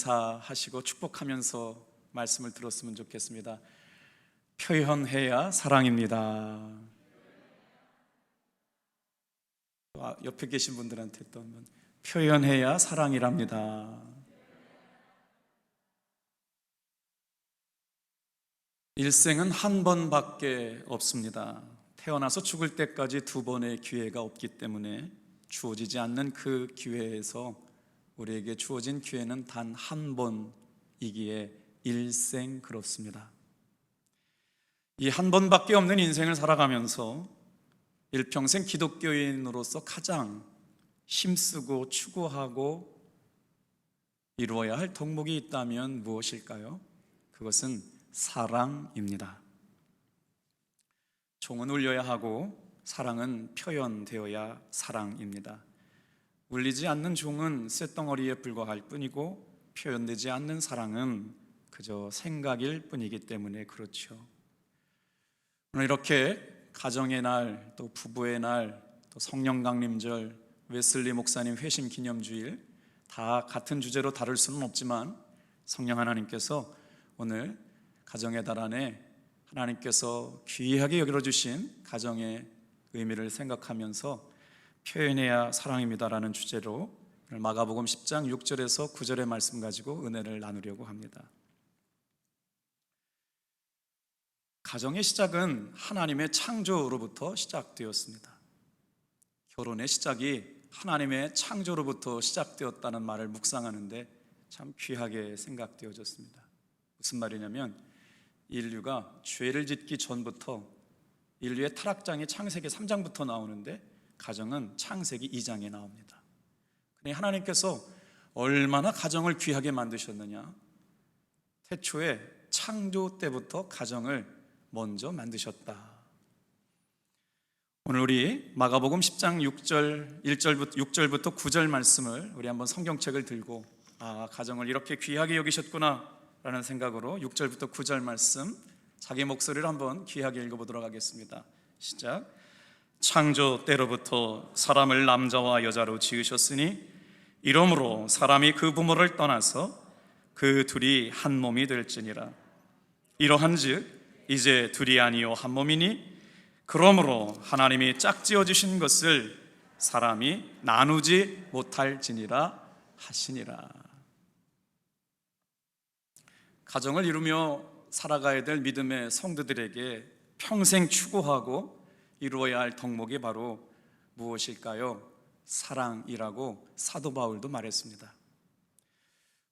인사하시고 축복하면서 말씀을 들었으면 좋겠습니다. 표현해야 사랑입니다. 옆에 계신 분들한테 또 한번 표현해야 사랑이랍니다. 일생은 한 번밖에 없습니다. 태어나서 죽을 때까지 두 번의 기회가 없기 때문에 주어지지 않는 그 기회에서 우리에게 주어진 기회는 단 한 번이기에 일생 그렇습니다. 이 한 번밖에 없는 인생을 살아가면서 일평생 기독교인으로서 가장 힘쓰고 추구하고 이루어야 할 덕목이 있다면 무엇일까요? 그것은 사랑입니다. 종은 울려야 하고 사랑은 표현되어야 사랑입니다. 울리지 않는 종은 쇳덩어리에 불과할 뿐이고 표현되지 않는 사랑은 그저 생각일 뿐이기 때문에 그렇죠. 오늘 이렇게 가정의 날, 또 부부의 날, 또 성령 강림절, 웨슬리 목사님 회심 기념주일 다 같은 주제로 다룰 수는 없지만 성령 하나님께서 오늘 가정의 달 안에 하나님께서 귀하게 여겨주신 가정의 의미를 생각하면서 표현해야 사랑입니다라는 주제로 마가복음 10장 6절에서 9절의 말씀 가지고 은혜를 나누려고 합니다. 가정의 시작은 하나님의 창조로부터 시작되었습니다. 결혼의 시작이 하나님의 창조로부터 시작되었다는 말을 묵상하는데 참 귀하게 생각되어졌습니다. 무슨 말이냐면 인류가 죄를 짓기 전부터 인류의 타락장이 창세기 3장부터 나오는데 가정은 창세기 2장에 나옵니다. 그러니 하나님께서 얼마나 가정을 귀하게 만드셨느냐. 태초에 창조 때부터 가정을 먼저 만드셨다. 오늘 우리 마가복음 10장 1절부터 9절 말씀을 우리 한번 성경책을 들고 가정을 이렇게 귀하게 여기셨구나 라는 생각으로 6절부터 9절 말씀 자기 목소리를 한번 귀하게 읽어보도록 하겠습니다. 시작. 창조 때로부터 사람을 남자와 여자로 지으셨으니 이러므로 사람이 그 부모를 떠나서 그 둘이 한 몸이 될지니라. 이러한즉 이제 둘이 아니요 한 몸이니 그러므로 하나님이 짝지어 주신 것을 사람이 나누지 못할지니라 하시니라. 가정을 이루며 살아가야 될 믿음의 성도들에게 평생 추구하고 이루어야 할 덕목이 바로 무엇일까요? 사랑이라고 사도 바울도 말했습니다.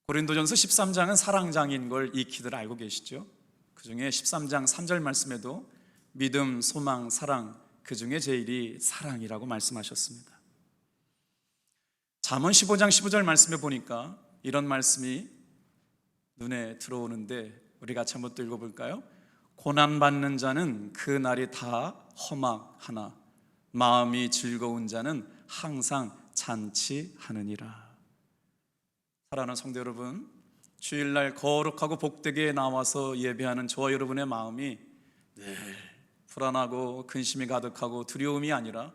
고린도전서 13장은 사랑장인 걸 익히들 알고 계시죠? 그 중에 13장 3절 말씀에도 믿음, 소망, 사랑 그 중에 제일이 사랑이라고 말씀하셨습니다. 잠언 15장 15절 말씀에 보니까 이런 말씀이 눈에 들어오는데 우리 같이 한번 또 읽어볼까요? 고난받는 자는 그 날이 다 험악하나 마음이 즐거운 자는 항상 잔치하느니라. 사랑하는 성도 여러분, 주일날 거룩하고 복되게 나와서 예배하는 저와 여러분의 마음이 늘 불안하고 근심이 가득하고 두려움이 아니라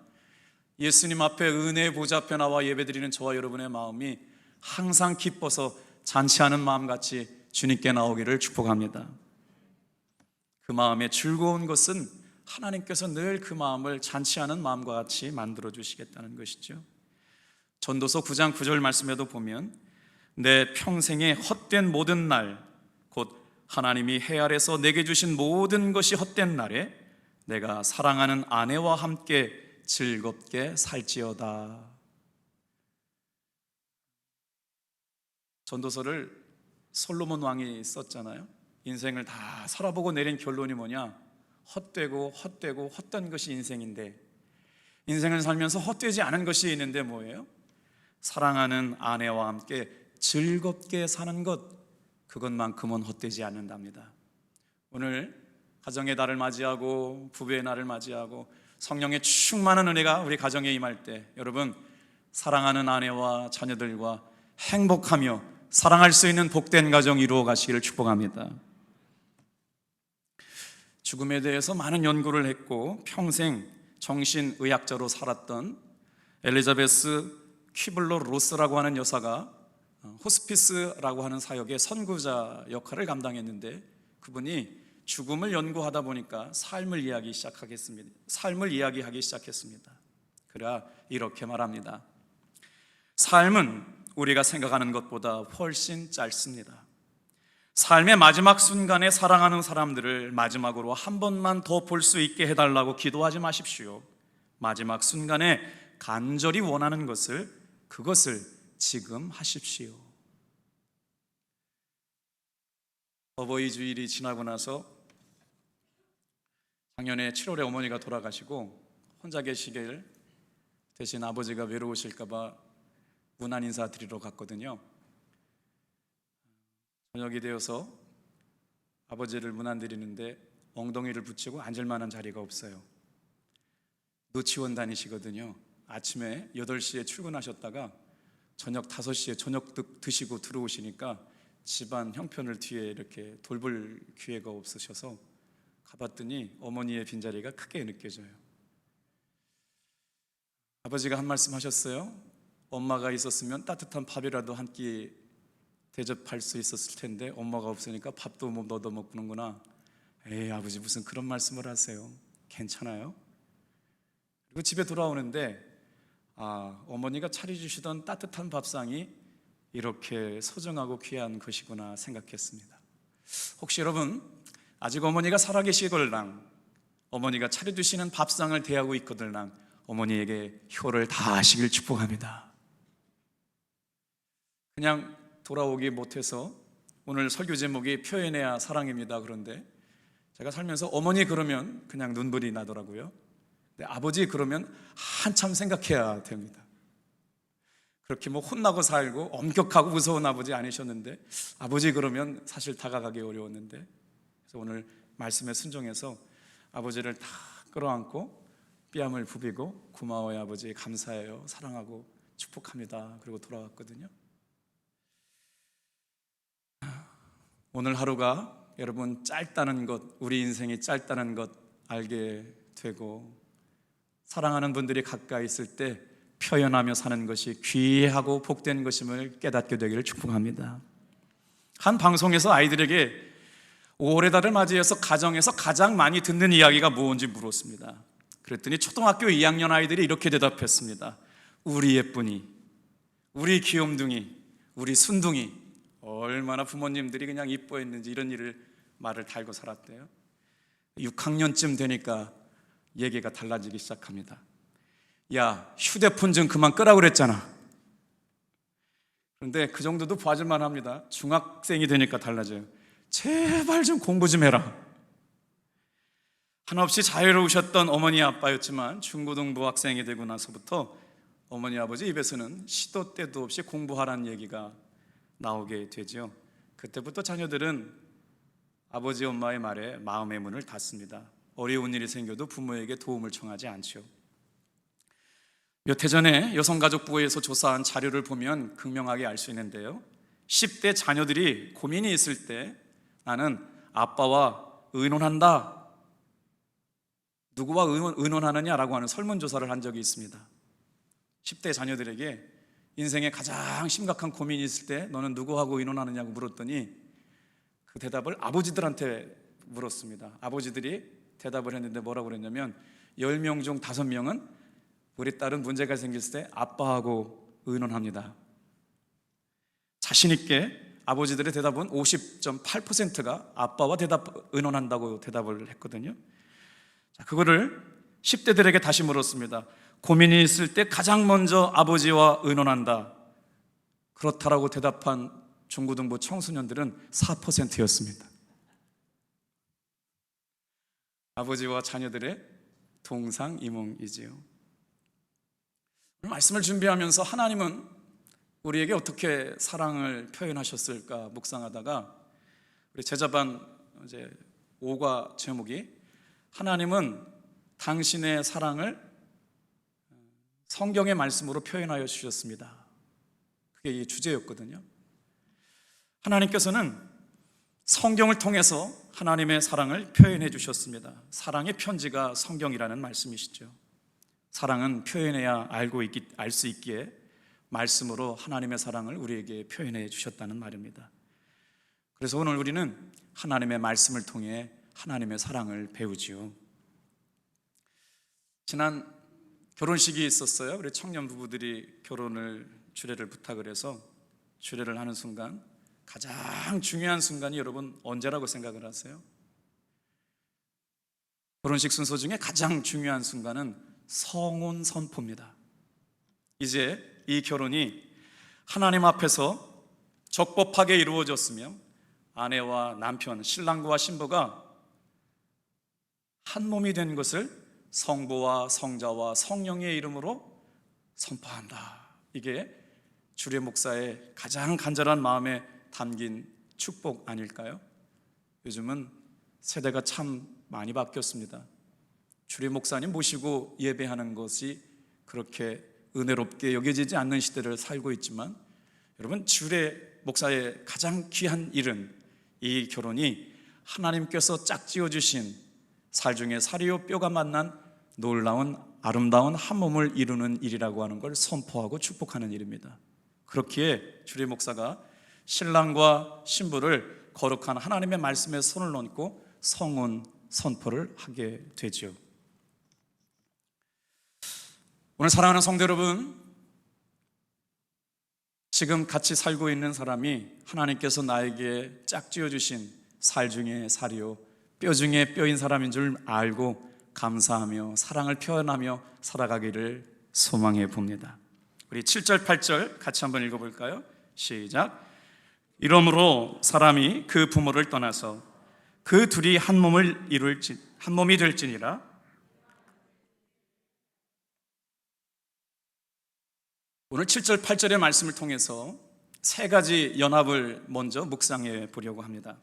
예수님 앞에 은혜의 보좌 앞에 나와 예배드리는 저와 여러분의 마음이 항상 기뻐서 잔치하는 마음같이 주님께 나오기를 축복합니다. 그 마음의 즐거운 것은 하나님께서 늘 그 마음을 잔치하는 마음과 같이 만들어 주시겠다는 것이죠. 전도서 9장 9절 말씀에도 보면 내 평생의 헛된 모든 날 곧 하나님이 해 아래서 내게 주신 모든 것이 헛된 날에 내가 사랑하는 아내와 함께 즐겁게 살지어다. 전도서를 솔로몬 왕이 썼잖아요. 인생을 다 살아보고 내린 결론이 뭐냐? 헛되고 헛된 것이 인생인데 인생을 살면서 헛되지 않은 것이 있는데 뭐예요? 사랑하는 아내와 함께 즐겁게 사는 것, 그것만큼은 헛되지 않는답니다. 오늘 가정의 달을 맞이하고 부부의 날을 맞이하고 성령의 충만한 은혜가 우리 가정에 임할 때 여러분 사랑하는 아내와 자녀들과 행복하며 사랑할 수 있는 복된 가정 이루어 가시기를 축복합니다. 죽음에 대해서 많은 연구를 했고 평생 정신의학자로 살았던 엘리자베스 퀴블러 로스라고 하는 여사가 호스피스라고 하는 사역의 선구자 역할을 감당했는데, 그분이 죽음을 연구하다 보니까 삶을 이야기하기 시작했습니다. 그래야 이렇게 말합니다. 삶은 우리가 생각하는 것보다 훨씬 짧습니다. 삶의 마지막 순간에 사랑하는 사람들을 마지막으로 한 번만 더 볼 수 있게 해달라고 기도하지 마십시오. 마지막 순간에 간절히 원하는 그것을 지금 하십시오. 어버이 주일이 지나고 나서 작년에 7월에 어머니가 돌아가시고 혼자 계시길, 대신 아버지가 외로우실까 봐 문안 인사 드리러 갔거든요. 저녁이 되어서 아버지를 문안 드리는데 엉덩이를 붙이고 앉을 만한 자리가 없어요. 노치원 다니시거든요. 아침에 8시에 출근하셨다가 저녁 5시에 저녁 드시고 들어오시니까 집안 형편을 뒤에 이렇게 돌볼 기회가 없으셔서 가봤더니 어머니의 빈자리가 크게 느껴져요. 아버지가 한 말씀 하셨어요. 엄마가 있었으면 따뜻한 밥이라도 한 끼 대접할 수 있었을 텐데 엄마가 없으니까 밥도 못 얻어 먹는구나. 에이, 아버지 무슨 그런 말씀을 하세요. 괜찮아요. 그리고 집에 돌아오는데 어머니가 차려주시던 따뜻한 밥상이 이렇게 소중하고 귀한 것이구나 생각했습니다. 혹시 여러분 아직 어머니가 살아계시걸랑 어머니가 차려주시는 밥상을 대하고 있거들랑 어머니에게 효를 다하시길 축복합니다. 그냥 돌아오기 못해서 오늘 설교 제목이 표현해야 사랑입니다. 그런데 제가 살면서 어머니 그러면 그냥 눈물이 나더라고요. 근데 아버지 그러면 한참 생각해야 됩니다. 그렇게 혼나고 살고 엄격하고 무서운 아버지 아니셨는데 아버지 그러면 사실 다가가기 어려웠는데, 그래서 오늘 말씀에 순종해서 아버지를 다 끌어안고 뺨을 부비고 고마워요 아버지, 감사해요, 사랑하고 축복합니다. 그리고 돌아왔거든요. 오늘 하루가 여러분 짧다는 것, 우리 인생이 짧다는 것 알게 되고 사랑하는 분들이 가까이 있을 때 표현하며 사는 것이 귀하고 복된 것임을 깨닫게 되기를 축복합니다. 한 방송에서 아이들에게 5월의 달을 맞이해서 가정에서 가장 많이 듣는 이야기가 무엇인지 물었습니다. 그랬더니 초등학교 2학년 아이들이 이렇게 대답했습니다. 우리 예쁜이, 우리 귀염둥이, 우리 순둥이. 얼마나 부모님들이 그냥 이뻐했는지 이런 말을 달고 살았대요. 6학년쯤 되니까 얘기가 달라지기 시작합니다. 야, 휴대폰 좀 그만 끄라고 그랬잖아. 그런데 그 정도도 봐줄만 합니다. 중학생이 되니까 달라져요. 제발 좀 공부 좀 해라. 한없이 자유로우셨던 어머니 아빠였지만 중고등부 학생이 되고 나서부터 어머니 아버지 입에서는 시도 때도 없이 공부하라는 얘기가 나오게 되죠. 그때부터 자녀들은 아버지 엄마의 말에 마음의 문을 닫습니다. 어려운 일이 생겨도 부모에게 도움을 청하지 않죠. 몇 해 전에 여성가족부에서 조사한 자료를 보면 극명하게 알 수 있는데요, 10대 자녀들이 고민이 있을 때 나는 아빠와 의논한다, 누구와 의논하느냐라고 하는 설문조사를 한 적이 있습니다. 10대 자녀들에게 인생에 가장 심각한 고민이 있을 때 너는 누구하고 의논하느냐고 물었더니 그 대답을 아버지들한테 물었습니다. 아버지들이 대답을 했는데 뭐라고 그랬냐면 10명 중 5명은 우리 딸은 문제가 생겼을 때 아빠하고 의논합니다. 자신 있게 아버지들의 대답은 50.8%가 아빠와 의논한다고 대답을 했거든요. 자, 그거를 10대들에게 다시 물었습니다. 고민이 있을 때 가장 먼저 아버지와 의논한다. 그렇다라고 대답한 중고등부 청소년들은 4%였습니다. 아버지와 자녀들의 동상이몽이지요. 말씀을 준비하면서 하나님은 우리에게 어떻게 사랑을 표현하셨을까 묵상하다가 우리 제자반 이제 5과 제목이 하나님은 당신의 사랑을 성경의 말씀으로 표현하여 주셨습니다. 그게 이 주제였거든요. 하나님께서는 성경을 통해서 하나님의 사랑을 표현해 주셨습니다. 사랑의 편지가 성경이라는 말씀이시죠. 사랑은 표현해야 알 수 있기에 말씀으로 하나님의 사랑을 우리에게 표현해 주셨다는 말입니다. 그래서 오늘 우리는 하나님의 말씀을 통해 하나님의 사랑을 배우지요. 지난 결혼식이 있었어요. 우리 청년 부부들이 주례를 부탁을 해서 주례를 하는 순간, 가장 중요한 순간이 여러분 언제라고 생각을 하세요? 결혼식 순서 중에 가장 중요한 순간은 성혼 선포입니다. 이제 이 결혼이 하나님 앞에서 적법하게 이루어졌으며 아내와 남편, 신랑과 신부가 한 몸이 된 것을 성부와 성자와 성령의 이름으로 선포한다. 이게 주례 목사의 가장 간절한 마음에 담긴 축복 아닐까요? 요즘은 세대가 참 많이 바뀌었습니다. 주례 목사님 모시고 예배하는 것이 그렇게 은혜롭게 여겨지지 않는 시대를 살고 있지만, 여러분, 주례 목사의 가장 귀한 일은 이 결혼이 하나님께서 짝지어 주신 살 중에 살이요 뼈가 만난 놀라운 아름다운 한 몸을 이루는 일이라고 하는 걸 선포하고 축복하는 일입니다. 그렇기에 주례 목사가 신랑과 신부를 거룩한 하나님의 말씀에 손을 얹고 성혼 선포를 하게 되죠. 오늘 사랑하는 성도 여러분, 지금 같이 살고 있는 사람이 하나님께서 나에게 짝지어 주신 살 중에 살이요 뼈 중에 뼈인 사람인 줄 알고 감사하며 사랑을 표현하며 살아가기를 소망해 봅니다. 우리 7절 8절 같이 한번 읽어볼까요? 시작. 이러므로 사람이 그 부모를 떠나서 그 둘이 한 몸이 될지니라. 오늘 7절 8절의 말씀을 통해서 세 가지 연합을 먼저 묵상해 보려고 합니다.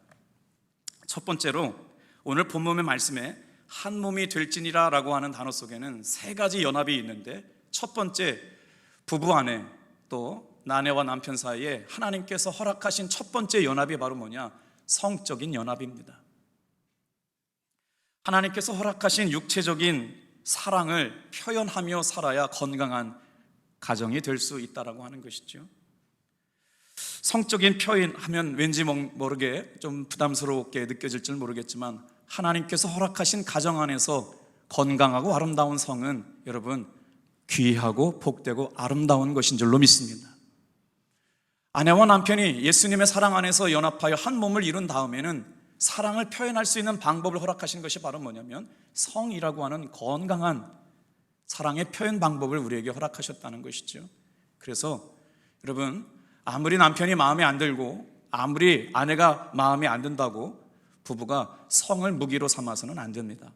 첫 번째로 오늘 본문의 말씀에 한 몸이 될지니라 라고 하는 단어 속에는 세 가지 연합이 있는데, 첫 번째, 부부 아내 또 아내와 남편 사이에 하나님께서 허락하신 첫 번째 연합이 바로 뭐냐? 성적인 연합입니다. 하나님께서 허락하신 육체적인 사랑을 표현하며 살아야 건강한 가정이 될 수 있다라고 하는 것이죠. 성적인 표현하면 왠지 모르게 좀 부담스럽게 느껴질지 모르겠지만, 하나님께서 허락하신 가정 안에서 건강하고 아름다운 성은 여러분 귀하고 복되고 아름다운 것인 줄로 믿습니다. 아내와 남편이 예수님의 사랑 안에서 연합하여 한 몸을 이룬 다음에는 사랑을 표현할 수 있는 방법을 허락하신 것이 바로 뭐냐면 성이라고 하는 건강한 사랑의 표현 방법을 우리에게 허락하셨다는 것이죠. 그래서 여러분, 아무리 남편이 마음에 안 들고 아무리 아내가 마음에 안 든다고 부부가 성을 무기로 삼아서는 안 됩니다.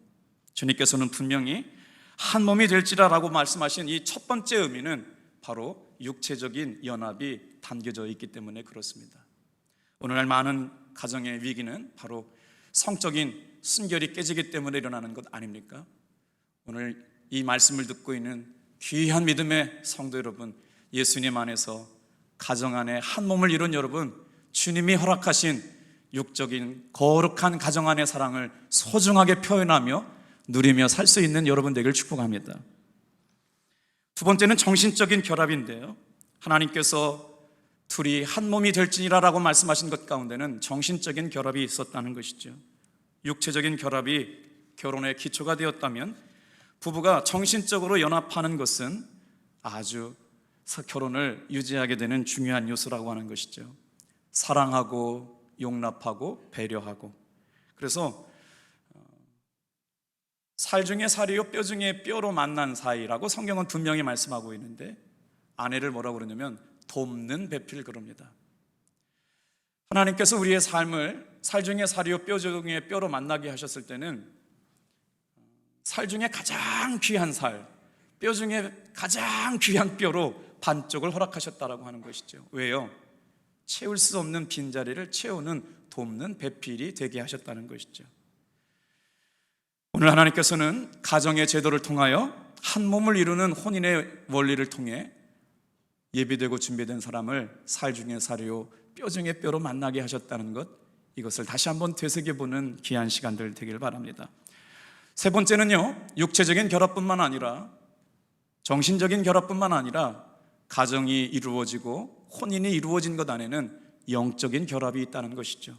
주님께서는 분명히 한 몸이 될지라라고 말씀하신 이 첫 번째 의미는 바로 육체적인 연합이 담겨져 있기 때문에 그렇습니다. 오늘날 많은 가정의 위기는 바로 성적인 순결이 깨지기 때문에 일어나는 것 아닙니까? 오늘 이 말씀을 듣고 있는 귀한 믿음의 성도 여러분, 예수님 안에서 가정 안에 한 몸을 이룬 여러분, 주님이 허락하신 육적인 거룩한 가정 안의 사랑을 소중하게 표현하며 누리며 살 수 있는 여러분 되길 축복합니다. 두 번째는 정신적인 결합인데요, 하나님께서 둘이 한 몸이 될지니라라고 말씀하신 것 가운데는 정신적인 결합이 있었다는 것이죠. 육체적인 결합이 결혼의 기초가 되었다면 부부가 정신적으로 연합하는 것은 아주 결혼을 유지하게 되는 중요한 요소라고 하는 것이죠. 사랑하고 용납하고 배려하고. 그래서 살 중에 살이요 뼈 중에 뼈로 만난 사이라고 성경은 분명히 말씀하고 있는데, 아내를 뭐라고 그러냐면 돕는 배필 그럽니다. 하나님께서 우리의 삶을 살 중에 살이요 뼈 중에 뼈로 만나게 하셨을 때는 살 중에 가장 귀한 살, 뼈 중에 가장 귀한 뼈로 반쪽을 허락하셨다라고 하는 것이죠. 왜요? 채울 수 없는 빈자리를 채우는 돕는 배필이 되게 하셨다는 것이죠. 오늘 하나님께서는 가정의 제도를 통하여 한 몸을 이루는 혼인의 원리를 통해 예비되고 준비된 사람을 살 중에 살이요 뼈 중에 뼈로 만나게 하셨다는 것, 이것을 다시 한번 되새겨보는 귀한 시간들 되길 바랍니다. 세 번째는요, 육체적인 결합뿐만 아니라 정신적인 결합뿐만 아니라 가정이 이루어지고 혼인이 이루어진 것 안에는 영적인 결합이 있다는 것이죠.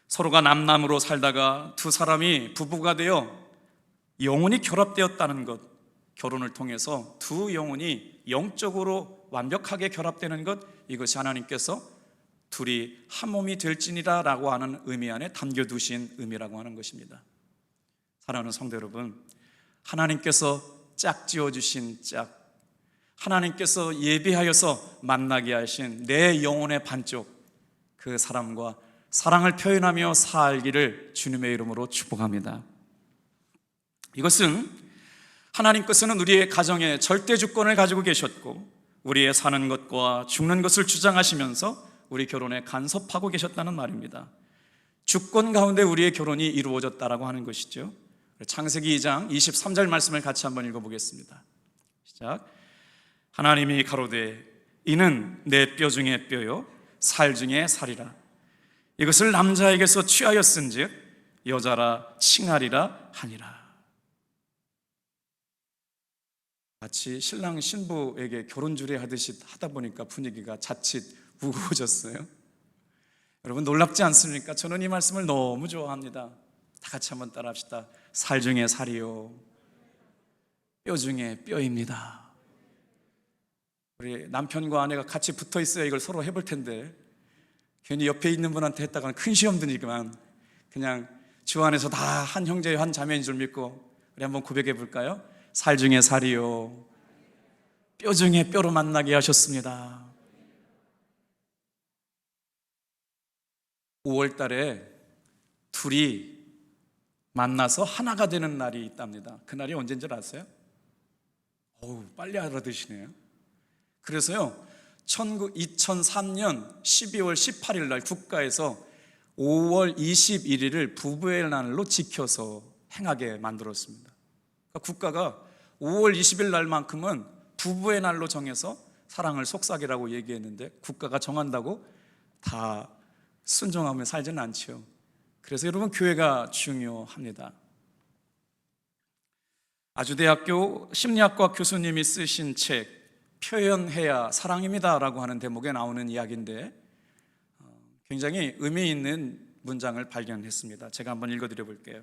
서로가 남남으로 살다가 두 사람이 부부가 되어 영혼이 결합되었다는 것, 결혼을 통해서 두 영혼이 영적으로 완벽하게 결합되는 것, 이것이 하나님께서 둘이 한 몸이 될지니라 라고 하는 의미 안에 담겨두신 의미라고 하는 것입니다. 사랑하는 성도 여러분, 하나님께서 짝지어주신 짝, 하나님께서 예비하여서 만나게 하신 내 영혼의 반쪽, 그 사람과 사랑을 표현하며 살기를 주님의 이름으로 축복합니다. 이것은 하나님께서는 우리의 가정에 절대 주권을 가지고 계셨고 우리의 사는 것과 죽는 것을 주장하시면서 우리 결혼에 간섭하고 계셨다는 말입니다. 주권 가운데 우리의 결혼이 이루어졌다라고 하는 것이죠. 창세기 2장 23절 말씀을 같이 한번 읽어보겠습니다. 시작. 하나님이 가로되 이는 내 뼈 중에 뼈요 살 중에 살이라. 이것을 남자에게서 취하였은즉 여자라 칭하리라 하니라. 마치 신랑 신부에게 결혼 주례하듯이 하다 보니까 분위기가 자칫 무거워졌어요. 여러분 놀랍지 않습니까? 저는 이 말씀을 너무 좋아합니다. 다 같이 한번 따라합시다. 살 중에 살이요 뼈 중에 뼈입니다. 우리 남편과 아내가 같이 붙어 있어야 이걸 서로 해볼 텐데 괜히 옆에 있는 분한테 했다가는 큰 시험 드니만 그냥 주 안에서 다 한 형제 한 자매인 줄 믿고 우리 한번 고백해 볼까요? 살 중에 살이요 뼈 중에 뼈로 만나게 하셨습니다. 5월 달에 둘이 만나서 하나가 되는 날이 있답니다. 그날이 언제인 줄 아세요? 빨리 알아두시네요. 그래서요 2003년 12월 18일 날 국가에서 5월 21일을 부부의 날로 지켜서 행하게 만들었습니다. 그러니까 국가가 5월 20일 날만큼은 부부의 날로 정해서 사랑을 속삭이라고 얘기했는데 국가가 정한다고 다 순종하며 살지는 않죠. 그래서 여러분 교회가 중요합니다. 아주대학교 심리학과 교수님이 쓰신 책 표현해야 사랑입니다 라고 하는 대목에 나오는 이야기인데 굉장히 의미 있는 문장을 발견했습니다. 제가 한번 읽어드려 볼게요.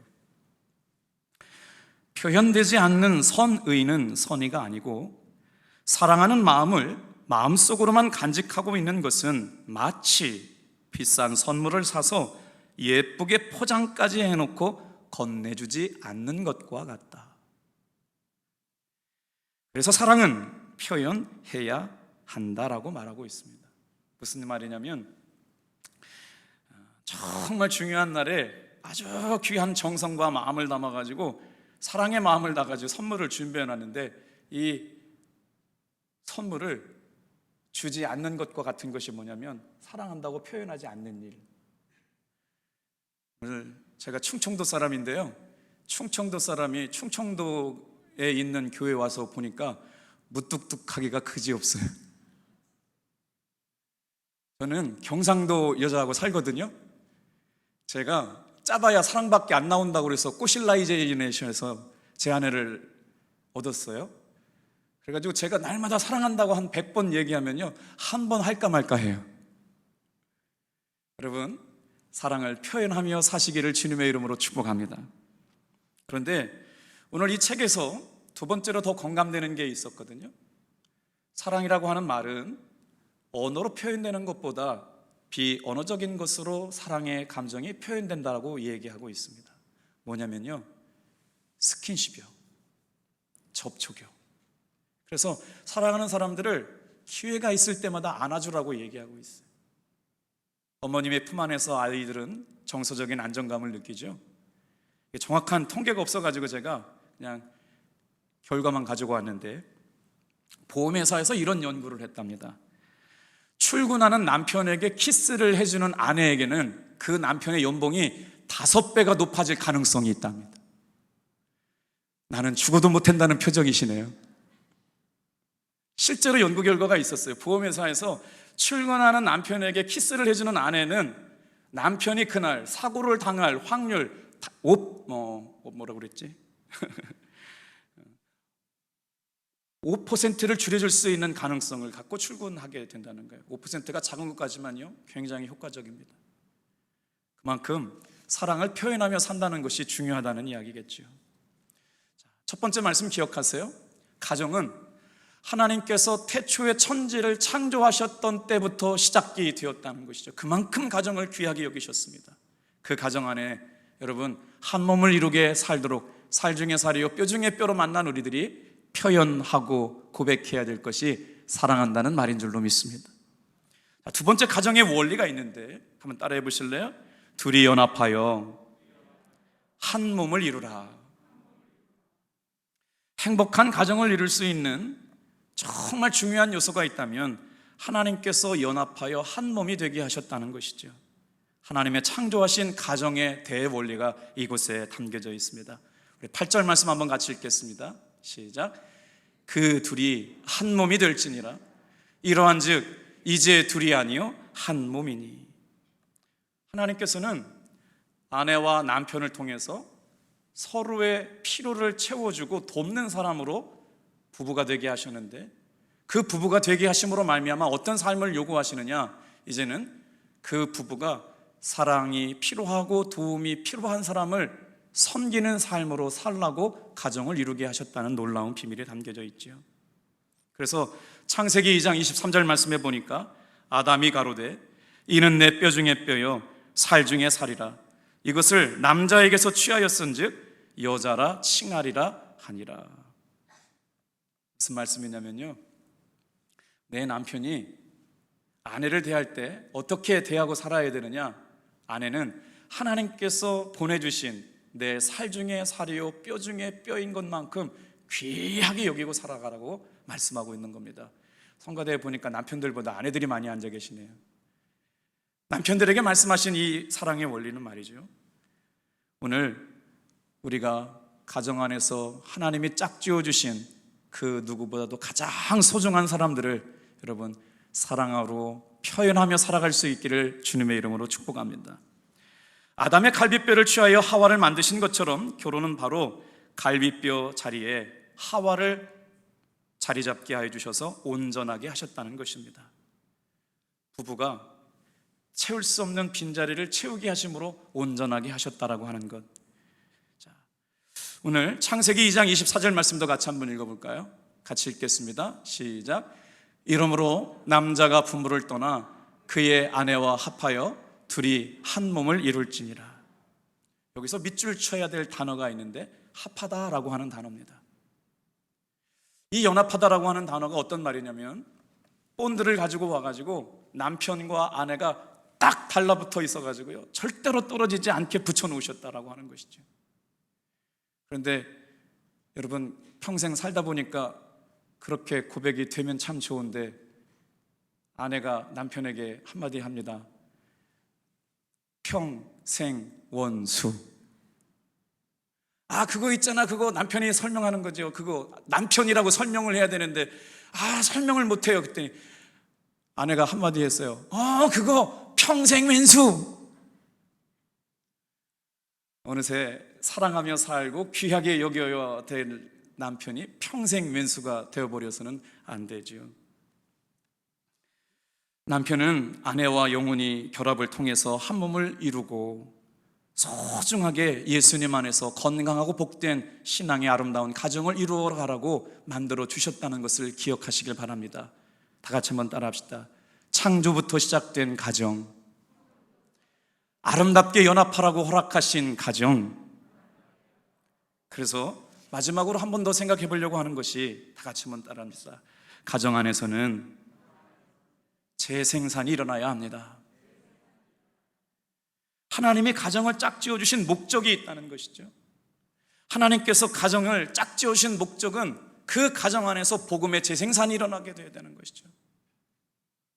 표현되지 않는 선의는 선의가 아니고 사랑하는 마음을 마음속으로만 간직하고 있는 것은 마치 비싼 선물을 사서 예쁘게 포장까지 해놓고 건네주지 않는 것과 같다. 그래서 사랑은 표현해야 한다라고 말하고 있습니다. 무슨 말이냐면 정말 중요한 날에 아주 귀한 정성과 마음을 담아가지고 사랑의 마음을 담아가지고 선물을 준비해놨는데 이 선물을 주지 않는 것과 같은 것이 뭐냐면 사랑한다고 표현하지 않는 일. 오늘 제가 충청도 사람인데요, 충청도 사람이 충청도에 있는 교회 와서 보니까 무뚝뚝하기가 그지없어요. 저는 경상도 여자하고 살거든요. 제가 짜봐야 사랑밖에 안 나온다고 그래서 꼬실라이제이네이션에서 제 아내를 얻었어요. 그래가지고 제가 날마다 사랑한다고 한 100번 얘기하면요 한 번 할까 말까 해요. 여러분 사랑을 표현하며 사시기를 주님의 이름으로 축복합니다. 그런데 오늘 이 책에서 두 번째로 더 공감되는 게 있었거든요. 사랑이라고 하는 말은 언어로 표현되는 것보다 비언어적인 것으로 사랑의 감정이 표현된다고 얘기하고 있습니다. 뭐냐면요 스킨십이요, 접촉이요. 그래서 사랑하는 사람들을 기회가 있을 때마다 안아주라고 얘기하고 있어요. 어머님의 품 안에서 아이들은 정서적인 안정감을 느끼죠. 정확한 통계가 없어가지고 제가 그냥 결과만 가지고 왔는데 보험회사에서 이런 연구를 했답니다. 출근하는 남편에게 키스를 해주는 아내에게는 그 남편의 연봉이 5배가 높아질 가능성이 있답니다. 나는 죽어도 못한다는 표정이시네요. 실제로 연구 결과가 있었어요. 보험회사에서 출근하는 남편에게 키스를 해주는 아내는 남편이 그날 사고를 당할 확률 뭐라고 그랬지? 5%를 줄여줄 수 있는 가능성을 갖고 출근하게 된다는 거예요. 5%가 작은 것까지만요 굉장히 효과적입니다. 그만큼 사랑을 표현하며 산다는 것이 중요하다는 이야기겠죠. 첫 번째 말씀 기억하세요. 가정은 하나님께서 태초에 천지를 창조하셨던 때부터 시작이 되었다는 것이죠. 그만큼 가정을 귀하게 여기셨습니다. 그 가정 안에 여러분 한 몸을 이루게 살도록 살 중에 살이요 뼈 중에 뼈로 만난 우리들이 표현하고 고백해야 될 것이 사랑한다는 말인 줄로 믿습니다. 두 번째 가정의 원리가 있는데 한번 따라해 보실래요? 둘이 연합하여 한 몸을 이루라. 행복한 가정을 이룰 수 있는 정말 중요한 요소가 있다면 하나님께서 연합하여 한 몸이 되게 하셨다는 것이죠. 하나님의 창조하신 가정의 대원리가 이곳에 담겨져 있습니다. 우리 8절 말씀 한번 같이 읽겠습니다. 시작. 그 둘이 한 몸이 될지니라. 이러한즉 이제 둘이 아니요 한 몸이니. 하나님께서는 아내와 남편을 통해서 서로의 필요를 채워주고 돕는 사람으로 부부가 되게 하셨는데, 그 부부가 되게 하심으로 말미암아 어떤 삶을 요구하시느냐? 이제는 그 부부가 사랑이 필요하고 도움이 필요한 사람을 섬기는 삶으로 살라고 가정을 이루게 하셨다는 놀라운 비밀이 담겨져 있죠. 그래서 창세기 2장 23절 말씀에 보니까 아담이 가로되 이는 내 뼈 중에 뼈요 살 중에 살이라. 이것을 남자에게서 취하였은즉 여자라 칭하리라 하니라. 무슨 말씀이냐면요, 내 남편이 아내를 대할 때 어떻게 대하고 살아야 되느냐? 아내는 하나님께서 보내주신 내 살 중에 살이요 뼈 중에 뼈인 것만큼 귀하게 여기고 살아가라고 말씀하고 있는 겁니다. 성가대에 보니까 남편들보다 아내들이 많이 앉아 계시네요. 남편들에게 말씀하신 이 사랑의 원리는 말이죠, 오늘 우리가 가정 안에서 하나님이 짝지어 주신 그 누구보다도 가장 소중한 사람들을 여러분 사랑하러 표현하며 살아갈 수 있기를 주님의 이름으로 축복합니다. 아담의 갈비뼈를 취하여 하와를 만드신 것처럼 결혼은 바로 갈비뼈 자리에 하와를 자리 잡게 해 주셔서 온전하게 하셨다는 것입니다. 부부가 채울 수 없는 빈자리를 채우게 하심으로 온전하게 하셨다라고 하는 것. 자, 오늘 창세기 2장 24절 말씀도 같이 한번 읽어볼까요? 같이 읽겠습니다. 시작. 이러므로 남자가 부모를 떠나 그의 아내와 합하여 둘이 한 몸을 이룰지니라. 여기서 밑줄 쳐야 될 단어가 있는데 합하다라고 하는 단어입니다. 이 연합하다라고 하는 단어가 어떤 말이냐면 본드를 가지고 와가지고 남편과 아내가 딱 달라붙어 있어가지고요 절대로 떨어지지 않게 붙여놓으셨다라고 하는 것이죠. 그런데 여러분 평생 살다 보니까 그렇게 고백이 되면 참 좋은데 아내가 남편에게 한마디 합니다. 평생 원수. 그거 있잖아. 그거 남편이 설명하는 거죠. 그거 남편이라고 설명을 해야 되는데 설명을 못해요. 그랬더니 아내가 한마디 했어요. 그거 평생 왼수. 어느새 사랑하며 살고 귀하게 여겨야 될 남편이 평생 왼수가 되어버려서는 안 되죠. 남편은 아내와 영혼이 결합을 통해서 한 몸을 이루고 소중하게 예수님 안에서 건강하고 복된 신앙의 아름다운 가정을 이루어 가라고 만들어 주셨다는 것을 기억하시길 바랍니다. 다 같이 한번 따라합시다. 창조부터 시작된 가정, 아름답게 연합하라고 허락하신 가정. 그래서 마지막으로 한 번 더 생각해 보려고 하는 것이, 다 같이 한번 따라합시다. 가정 안에서는 재생산이 일어나야 합니다. 하나님이 가정을 짝지어 주신 목적이 있다는 것이죠. 하나님께서 가정을 짝지어 주신 목적은 그 가정 안에서 복음의 재생산이 일어나게 되어야 되는 것이죠.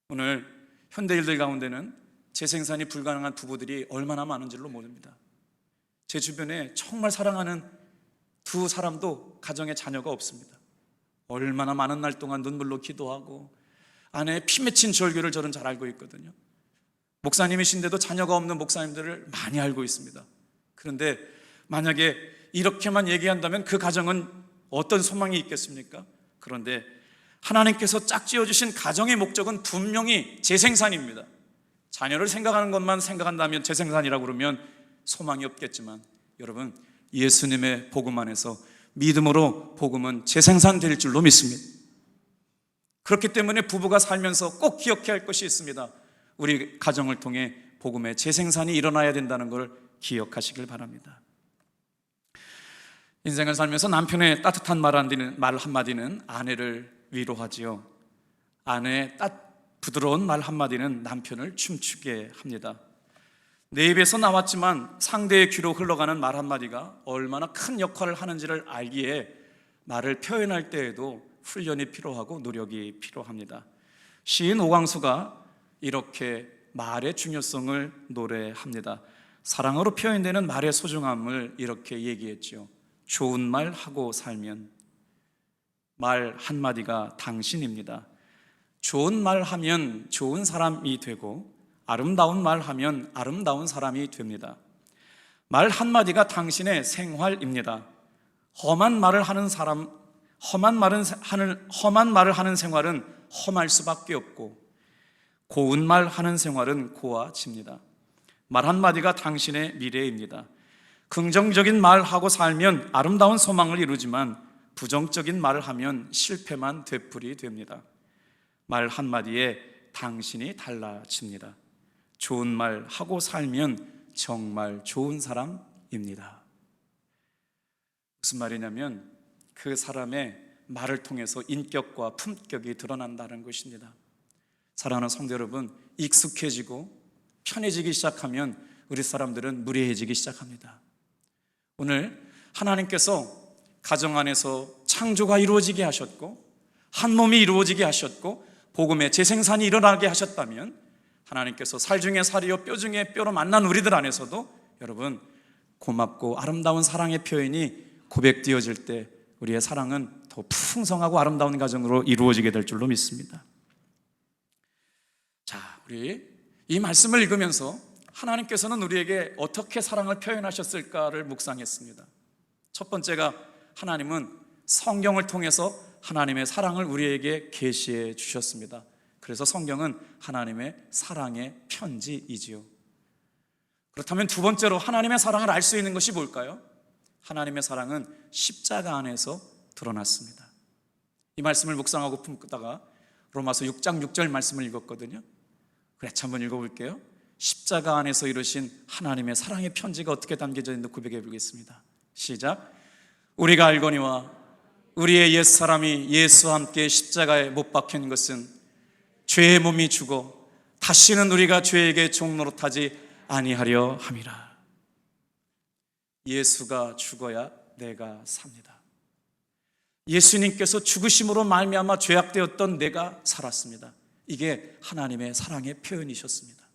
오늘 현대인들 가운데는 재생산이 불가능한 부부들이 얼마나 많은지를 모릅니다. 제 주변에 정말 사랑하는 두 사람도 가정에 자녀가 없습니다. 얼마나 많은 날 동안 눈물로 기도하고 아내의 피 맺힌 절규를 저는 잘 알고 있거든요. 목사님이신데도 자녀가 없는 목사님들을 많이 알고 있습니다. 그런데 만약에 이렇게만 얘기한다면 그 가정은 어떤 소망이 있겠습니까? 그런데 하나님께서 짝지어 주신 가정의 목적은 분명히 재생산입니다. 자녀를 생각하는 것만 생각한다면 재생산이라고 그러면 소망이 없겠지만, 여러분, 예수님의 복음 안에서 믿음으로 복음은 재생산될 줄로 믿습니다. 그렇기 때문에 부부가 살면서 꼭 기억해야 할 것이 있습니다. 우리 가정을 통해 복음의 재생산이 일어나야 된다는 걸 기억하시길 바랍니다. 인생을 살면서 남편의 따뜻한 말 한마디는 아내를 위로하지요. 아내의 부드러운 말 한마디는 남편을 춤추게 합니다. 내 입에서 나왔지만 상대의 귀로 흘러가는 말 한마디가 얼마나 큰 역할을 하는지를 알기에 말을 표현할 때에도 훈련이 필요하고 노력이 필요합니다. 시인 오광수가 이렇게 말의 중요성을 노래합니다. 사랑으로 표현되는 말의 소중함을 이렇게 얘기했죠. 좋은 말 하고 살면 말 한마디가 당신입니다. 좋은 말 하면 좋은 사람이 되고 아름다운 말 하면 아름다운 사람이 됩니다. 말 한마디가 당신의 생활입니다. 험한 말을 하는 생활은 험할 수밖에 없고 고운 말 하는 생활은 고와집니다. 말 한마디가 당신의 미래입니다. 긍정적인 말하고 살면 아름다운 소망을 이루지만 부정적인 말을 하면 실패만 되풀이 됩니다. 말 한마디에 당신이 달라집니다. 좋은 말 하고 살면 정말 좋은 사람입니다. 무슨 말이냐면 그 사람의 말을 통해서 인격과 품격이 드러난다는 것입니다. 사랑하는 성도 여러분, 익숙해지고 편해지기 시작하면 우리 사람들은 무례해지기 시작합니다. 오늘 하나님께서 가정 안에서 창조가 이루어지게 하셨고 한 몸이 이루어지게 하셨고 복음의 재생산이 일어나게 하셨다면 하나님께서 살 중에 살이요 뼈 중에 뼈로 만난 우리들 안에서도 여러분 고맙고 아름다운 사랑의 표현이 고백되어질 때 우리의 사랑은 더 풍성하고 아름다운 가정으로 이루어지게 될 줄로 믿습니다. 자, 우리 이 말씀을 읽으면서 하나님께서는 우리에게 어떻게 사랑을 표현하셨을까를 묵상했습니다. 첫 번째가 하나님은 성경을 통해서 하나님의 사랑을 우리에게 계시해 주셨습니다. 그래서 성경은 하나님의 사랑의 편지이지요. 그렇다면 두 번째로 하나님의 사랑을 알 수 있는 것이 뭘까요? 하나님의 사랑은 십자가 안에서 드러났습니다. 이 말씀을 묵상하고 품다가 로마서 6장 6절 말씀을 읽었거든요. 같이 한번 읽어볼게요. 십자가 안에서 이루신 하나님의 사랑의 편지가 어떻게 담겨져 있는지 고백해 보겠습니다. 시작. 우리가 알거니와 우리의 옛사람이 예수와 함께 십자가에 못 박힌 것은 죄의 몸이 죽어 다시는 우리가 죄에게 종노릇하지 아니하려 함이라. 예수가 죽어야 내가 삽니다. 예수님께서 죽으심으로 말미암아 죄악되었던 내가 살았습니다. 이게 하나님의 사랑의 표현이셨습니다.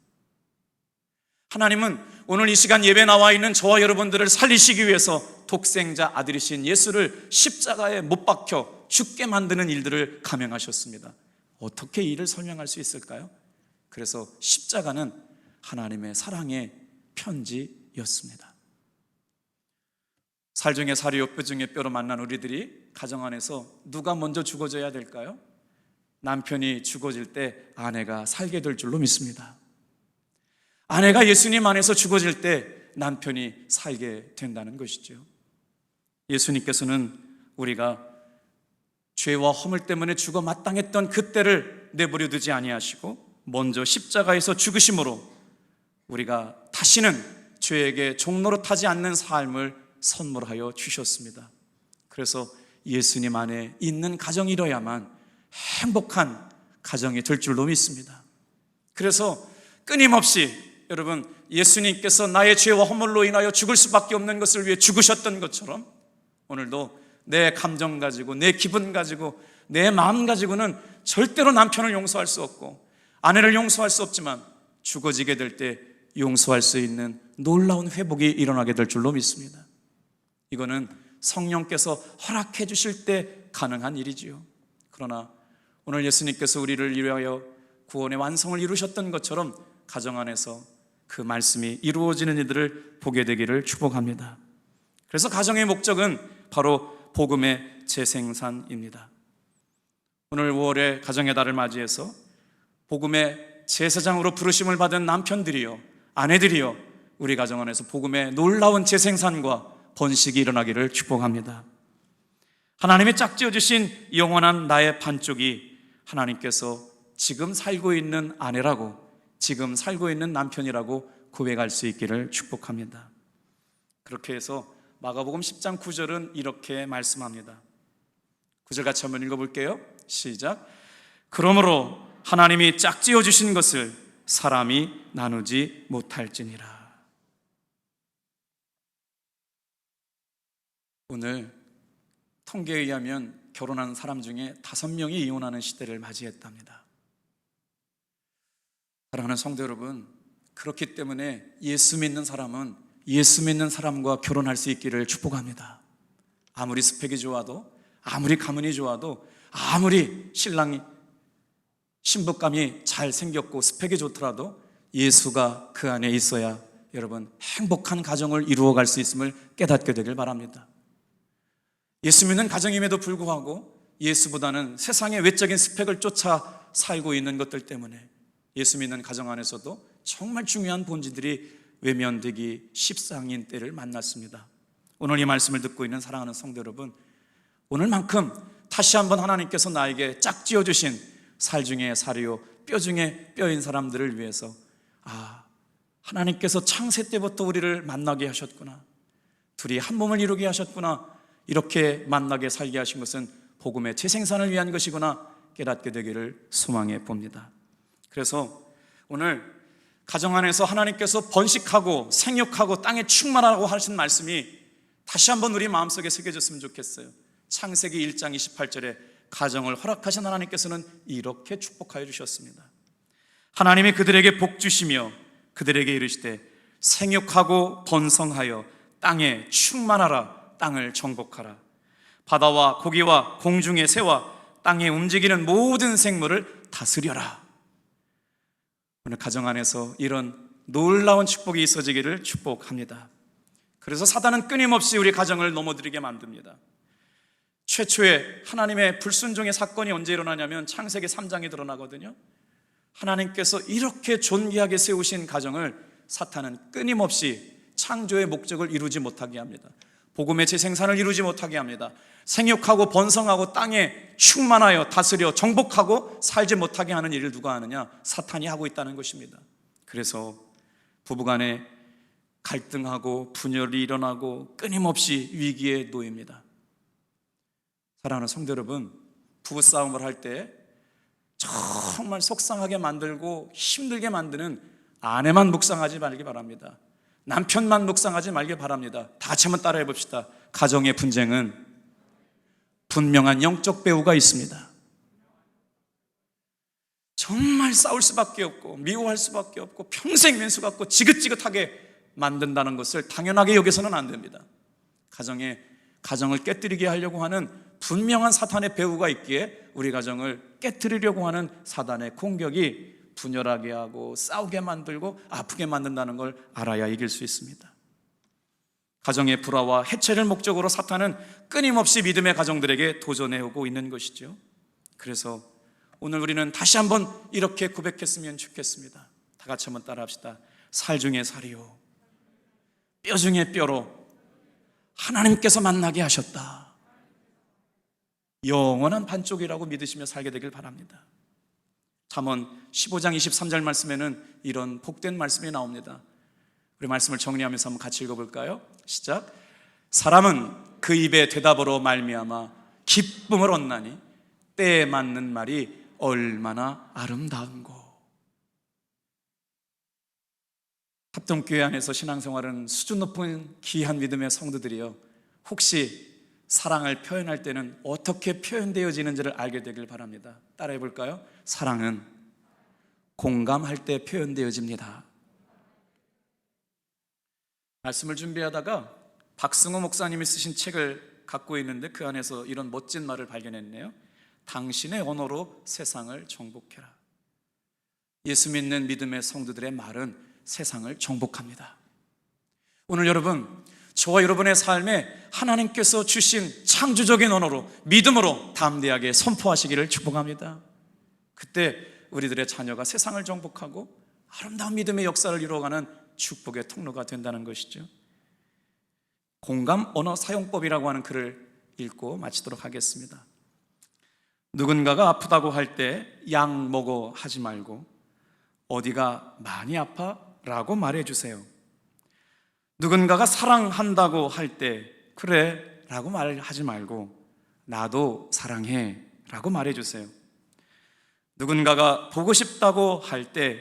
하나님은 오늘 이 시간 예배 나와 있는 저와 여러분들을 살리시기 위해서 독생자 아들이신 예수를 십자가에 못 박혀 죽게 만드는 일들을 감행하셨습니다. 어떻게 이 일을 설명할 수 있을까요? 그래서 십자가는 하나님의 사랑의 편지였습니다. 살 중에 살이요 뼈 중에 뼈로 만난 우리들이 가정 안에서 누가 먼저 죽어져야 될까요? 남편이 죽어질 때 아내가 살게 될 줄로 믿습니다. 아내가 예수님 안에서 죽어질 때 남편이 살게 된다는 것이죠. 예수님께서는 우리가 죄와 허물 때문에 죽어 마땅했던 그때를 내버려 두지 아니하시고 먼저 십자가에서 죽으심으로 우리가 다시는 죄에게 종노릇하지 않는 삶을 선물하여 주셨습니다. 그래서 예수님 안에 있는 가정이라야만 행복한 가정이 될 줄로 믿습니다. 그래서 끊임없이 여러분, 예수님께서 나의 죄와 허물로 인하여 죽을 수밖에 없는 것을 위해 죽으셨던 것처럼 오늘도 내 감정 가지고 내 기분 가지고 내 마음 가지고는 절대로 남편을 용서할 수 없고 아내를 용서할 수 없지만 죽어지게 될 때 용서할 수 있는 놀라운 회복이 일어나게 될 줄로 믿습니다. 이거는 성령께서 허락해 주실 때 가능한 일이지요. 그러나 오늘 예수님께서 우리를 위하여 구원의 완성을 이루셨던 것처럼 가정 안에서 그 말씀이 이루어지는 이들을 보게 되기를 축복합니다. 그래서 가정의 목적은 바로 복음의 재생산입니다. 오늘 5월의 가정의 달을 맞이해서 복음의 제사장으로 부르심을 받은 남편들이요, 아내들이요, 우리 가정 안에서 복음의 놀라운 재생산과 번식이 일어나기를 축복합니다. 하나님이 짝지어 주신 영원한 나의 반쪽이 하나님께서 지금 살고 있는 아내라고, 지금 살고 있는 남편이라고 고백할 수 있기를 축복합니다. 그렇게 해서 마가복음 10장 9절은 이렇게 말씀합니다. 9절 같이 한번 읽어볼게요. 시작. 그러므로 하나님이 짝지어 주신 것을 사람이 나누지 못할지니라. 오늘 통계에 의하면 결혼한 사람 중에 5명이 이혼하는 시대를 맞이했답니다. 사랑하는 성도 여러분, 그렇기 때문에 예수 믿는 사람은 예수 믿는 사람과 결혼할 수 있기를 축복합니다. 아무리 스펙이 좋아도, 아무리 가문이 좋아도, 아무리 신랑이 신부감이 잘 생겼고 스펙이 좋더라도 예수가 그 안에 있어야 여러분 행복한 가정을 이루어갈 수 있음을 깨닫게 되길 바랍니다. 예수 믿는 가정임에도 불구하고 예수보다는 세상의 외적인 스펙을 쫓아 살고 있는 것들 때문에 예수 믿는 가정 안에서도 정말 중요한 본질들이 외면되기 십상인 때를 만났습니다. 오늘 이 말씀을 듣고 있는 사랑하는 성도 여러분, 오늘만큼 다시 한번 하나님께서 나에게 짝지어 주신 살 중에 살이요 뼈 중에 뼈인 사람들을 위해서 하나님께서 창세 때부터 우리를 만나게 하셨구나, 둘이 한 몸을 이루게 하셨구나, 이렇게 만나게 살게 하신 것은 복음의 재생산을 위한 것이구나 깨닫게 되기를 소망해 봅니다. 그래서 오늘 가정 안에서 하나님께서 번식하고 생육하고 땅에 충만하라고 하신 말씀이 다시 한번 우리 마음속에 새겨졌으면 좋겠어요. 창세기 1장 28절에 가정을 허락하신 하나님께서는 이렇게 축복하여 주셨습니다. 하나님이 그들에게 복 주시며 그들에게 이르시되 생육하고 번성하여 땅에 충만하라, 땅을 정복하라. 바다와 고기와 공중의 새와 땅에 움직이는 모든 생물을 다스려라. 오늘 가정 안에서 이런 놀라운 축복이 있어지기를 축복합니다. 그래서 사단은 끊임없이 우리 가정을 넘어뜨리게 만듭니다. 최초의 하나님의 불순종의 사건이 언제 일어나냐면 창세기 3장에 드러나거든요. 하나님께서 이렇게 존귀하게 세우신 가정을 사탄은 끊임없이 창조의 목적을 이루지 못하게 합니다. 복음의 재생산을 이루지 못하게 합니다. 생육하고 번성하고 땅에 충만하여 다스려 정복하고 살지 못하게 하는 일을 누가 하느냐? 사탄이 하고 있다는 것입니다. 그래서 부부간에 갈등하고 분열이 일어나고 끊임없이 위기에 놓입니다. 사랑하는 성도 여러분, 부부싸움을 할 때 정말 속상하게 만들고 힘들게 만드는 아내만 묵상하지 말기 바랍니다. 남편만 묵상하지 말기 바랍니다. 다 같이 한번 따라해 봅시다. 가정의 분쟁은 분명한 영적 배후가 있습니다. 정말 싸울 수밖에 없고 미워할 수밖에 없고 평생 맨수 같고 지긋지긋하게 만든다는 것을 당연하게 여기서는 안 됩니다. 가정을 깨뜨리게 하려고 하는 분명한 사탄의 배후가 있기에 우리 가정을 깨뜨리려고 하는 사단의 공격이 분열하게 하고 싸우게 만들고 아프게 만든다는 걸 알아야 이길 수 있습니다. 가정의 불화와 해체를 목적으로 사탄은 끊임없이 믿음의 가정들에게 도전해오고 있는 것이죠. 그래서 오늘 우리는 다시 한번 이렇게 고백했으면 좋겠습니다. 다 같이 한번 따라합시다. 살 중에 살이요 뼈 중에 뼈로 하나님께서 만나게 하셨다. 영원한 반쪽이라고 믿으시며 살게 되길 바랍니다. 잠언 15장 23절 말씀에는 이런 복된 말씀이 나옵니다. 우리 말씀을 정리하면서 한번 같이 읽어볼까요? 시작. 사람은 그 입의 대답으로 말미암아 기쁨을 얻나니 때에 맞는 말이 얼마나 아름다운고. 합동교회 안에서 신앙생활은 수준 높은 귀한 믿음의 성도들이요, 혹시 사랑을 표현할 때는 어떻게 표현되어지는지를 알게 되길 바랍니다. 따라해 볼까요? 사랑은 공감할 때 표현되어집니다. 말씀을 준비하다가 박승호 목사님이 쓰신 책을 갖고 있는데 그 안에서 이런 멋진 말을 발견했네요. 당신의 언어로 세상을 정복해라. 예수 믿는 믿음의 성도들의 말은 세상을 정복합니다. 오늘 여러분, 저와 여러분의 삶에 하나님께서 주신 창조적인 언어로, 믿음으로 담대하게 선포하시기를 축복합니다. 그때 우리들의 자녀가 세상을 정복하고 아름다운 믿음의 역사를 이루어가는 축복의 통로가 된다는 것이죠. 공감 언어 사용법이라고 하는 글을 읽고 마치도록 하겠습니다. 누군가가 아프다고 할 때 약 먹어 하지 말고 어디가 많이 아파? 라고 말해주세요. 누군가가 사랑한다고 할 때 그래 라고 말하지 말고 나도 사랑해 라고 말해주세요. 누군가가 보고 싶다고 할 때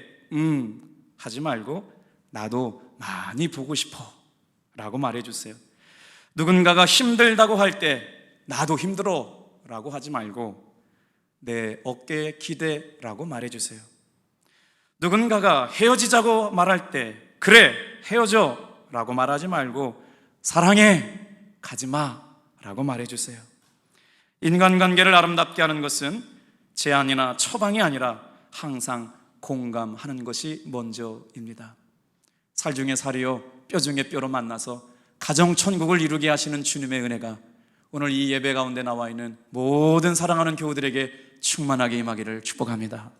하지 말고 나도 많이 보고 싶어 라고 말해주세요. 누군가가 힘들다고 할 때 나도 힘들어 라고 하지 말고 내 어깨에 기대 라고 말해주세요. 누군가가 헤어지자고 말할 때 그래 헤어져 라고 말하지 말고 사랑해 가지마 라고 말해주세요. 인간관계를 아름답게 하는 것은 제안이나 처방이 아니라 항상 공감하는 것이 먼저입니다. 살 중에 살이요 뼈 중에 뼈로 만나서 가정천국을 이루게 하시는 주님의 은혜가 오늘 이 예배 가운데 나와 있는 모든 사랑하는 교우들에게 충만하게 임하기를 축복합니다.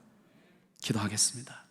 기도하겠습니다.